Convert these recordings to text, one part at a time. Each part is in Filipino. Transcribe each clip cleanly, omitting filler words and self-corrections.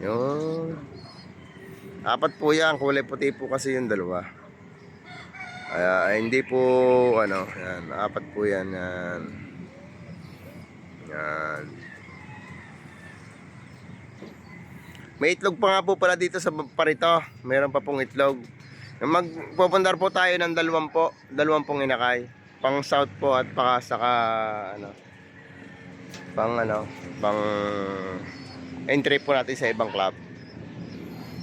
Yun. Apat po yan. Kulay puti po kasi yung dalawa. Kaya hindi po ano, yan, apat po yan, yan. Yan. May itlog pa nga po pala dito sa parito. Meron pa pong itlog. Magpupundar po tayo ng dalawampung inakay. Pang south po at paka saka ano, pang entry po natin sa ibang club.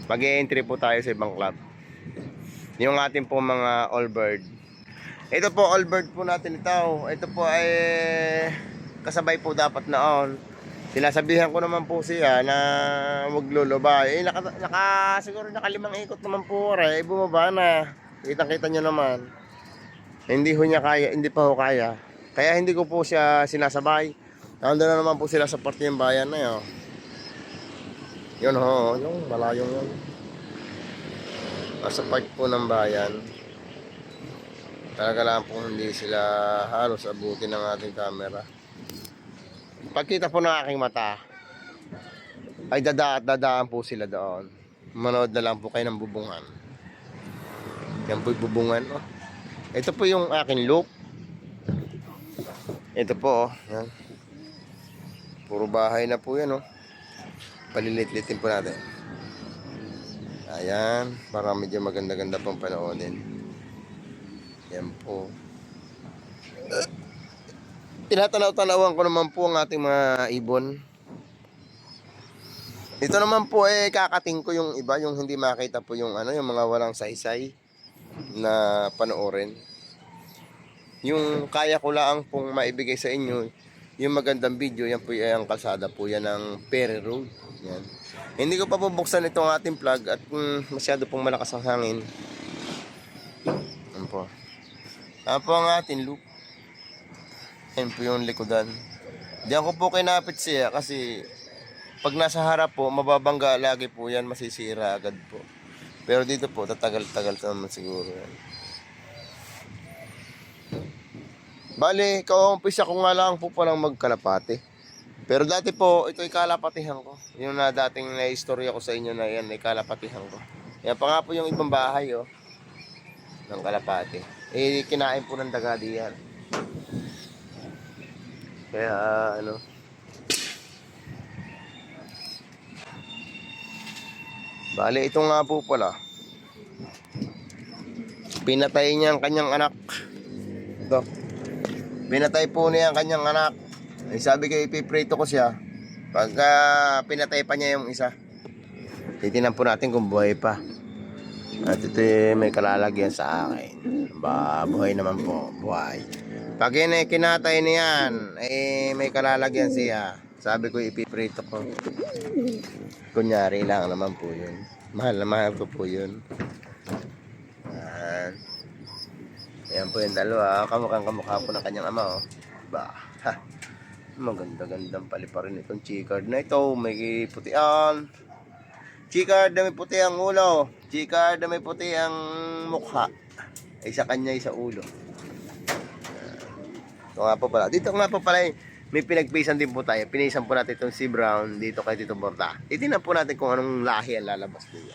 Mag-e-entry po tayo sa ibang club. Yung ating po mga all bird. Ito po all bird po natin ito. Ito po ay kasabay po dapat noon. Sinasabihan ko naman po siya na wag lulubay. Siguro nakalimang ikot naman po rin. Bumaba na. Kitang-kita nyo naman. Hindi ho niya kaya, hindi pa ho kaya. Kaya hindi ko po siya sinasabay. Nandun na naman po sila sa parte ng bayan na yun. Yun ho, yung malayong yun. Nasa part po ng bayan. Talaga lang po hindi sila halos abutin ng ating camera. Pagkita po ng aking mata, ay dadaan po sila doon. Manood na lang po kayo ng bubungan. Yan po yung bubungan. Oh. Ito po yung aking loop. Ito po. Oh. Yan. Puro bahay na po yan. Oh. Palilit-litin po natin. Ayan. Para medyo maganda-ganda pang panoonin. Yan po. Tinatanaw-tanawan ko naman po ang ating mga ibon. Ito naman po kakating ko yung iba, yung hindi makita po yung yung mga walang saysay na panoorin. Yung kaya ko lang pong maibigay sa inyo, yung magandang video, yan po yung kalsada po yan ng Perry Road. Yan. Hindi ko pa bubuksan itong ating plug at masyado pong malakas ang hangin. Yan po. Yan po ang ating loop. Yan po yung likodan. Diyan ko po kinapit siya kasi pag nasa harap po, mababangga lagi po yan, masisira agad po. Pero dito po, tatagal-tagal naman siguro yan. Bali, kaumpisa ko nga lang po palang magkalapate. Pero dati po, ito'y kalapatihan ko. Yung na dating na-istorya ko sa inyo na yan, ay kalapatihan ko. Yan pa nga po yung ibang bahay, oh, ng kalapate. Kinain po ng daga diyan. Kaya, bale, ito nga po pala. Pinatay niya ang kanyang anak. Ito. Pinatay po niya ang kanyang anak. Ay, sabi ko, ipiprito ko siya. Pagka pinatay pa niya yung isa. Titinan po natin kung buhay pa. At ito may kalalagyan sa akin. Buhay naman po. Buhay. Pag kinatay niyan, may kalalagyan siya. Sabi ko, ipiprito ko. Kunyari lang naman po yun. Mahal na mahal ko po yun. Ayan po yung dalawa. Kamukha po ng kanyang ama. Oh. Ba, ha. Maganda-gandang paliparin itong chicard na ito. May putian. Chicard na may puti ang ulo. Chicard na may puti ang mukha. Ay sa kanya, sa ulo. Ito nga po pala. Dito nga po pala may pinagpisan din po tayo. Pinisan po natin itong si Brown dito kay Tito Borta. Itinan po natin kung anong lahi ang lalabas dito.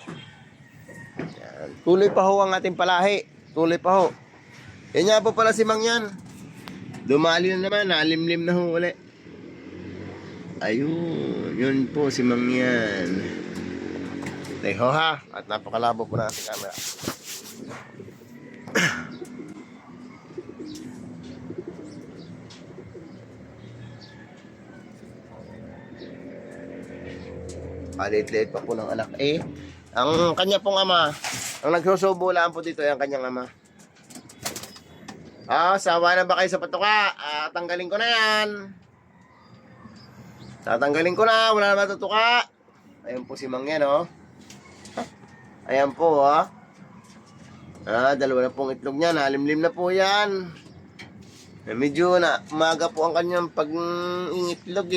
Yan. Tuloy pa ho ang ating palahi. Tuloy pa ho. Yan nga po pala si Mang yan. Dumali na naman. Nalimlim na ho ulit. Ayun. Yun po si Mang yan. Teho ha. At napakalabo po na ating camera. Palit-lit pa po ng anak. Ang kanya pong ama, ang nagsusubo lang po dito ay ang kanyang ama. Sawa na ba kayo sa patuka? Tanggalin ko na yan. Tatanggalin ko na, wala na matutuka. Ayan po si Mang yan, oh. Ayan po, oh. Dalawa na pong itlog niya, nalimlim na po yan. Medyo na maaga po ang kanyang pag-itlog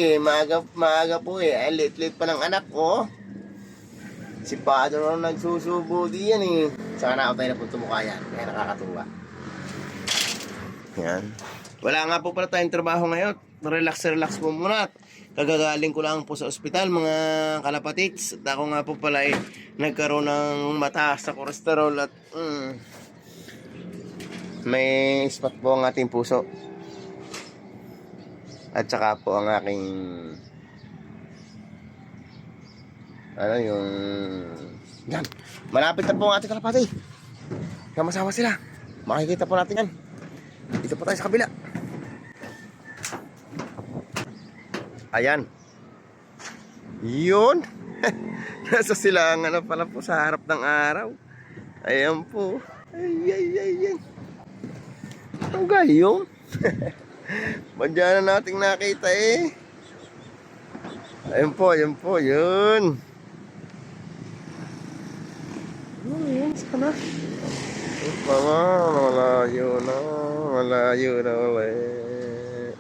maaga po ay lit-lit pa ng anak ko. Si Padre rin nagsusubo diyan Sana ako tayo na po tumukha yan. Kaya nakakatuwa. Yan. Wala nga po pala tayong trabaho ngayon. relax po muna. Kagagaling ko lang po sa ospital mga kalapatiks. At ako nga po pala ay nagkaroon ng mataas sa kolesterol at may spot po ang ating puso. At saka po ang aking yung yan. Malapit na po ang ating kalapati. Sama-sama sila. Makikita po natin yan. Dito po tayo sa kabila. Ayan. Yun. Nasa silangan na pala po sa harap ng araw. Ayan po. Ay. Ang gayong. Madyan na nating nakita eh. Ayun po, yun. Yun, sana. Malayo na ulit.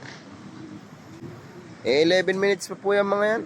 11 minutes pa po yung mga yan.